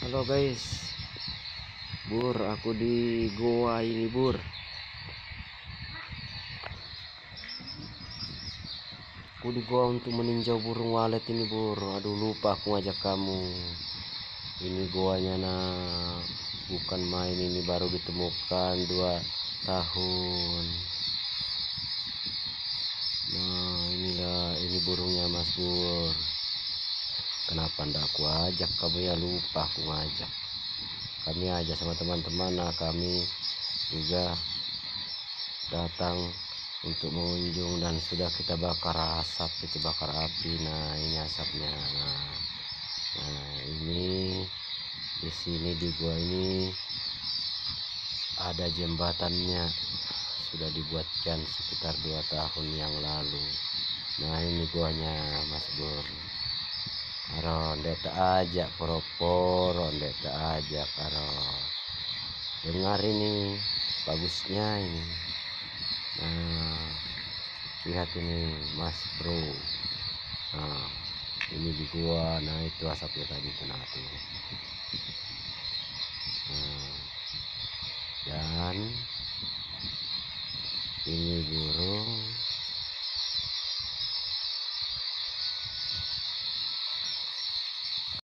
Halo guys, Bur, aku di goa ini Bur. Aku di goa untuk meninjau burung walet ini Bur. Aduh lupa aku ngajak kamu. Ini goanya bukan main, ini baru ditemukan 2 tahun. Nah ini burungnya Mas Bur. Kenapa ndak aku ajak kamu ya, lupa aku ngajak. Kami aja sama teman-teman, kami juga datang untuk mengunjung dan sudah kita bakar asap, itu bakar api. Nah ini asapnya. Nah ini di sini di gua ini ada jembatannya, sudah dibuatkan sekitar 2 tahun yang lalu. Nah ini guanya Mas Bur. Karo ndek aja poro-poro, ndek aja karo dengar ini bagusnya ini. Nah lihat ini Mas Bro. Nah ini di gua. Nah itu asapnya tadi tuh. Nah dan ini burung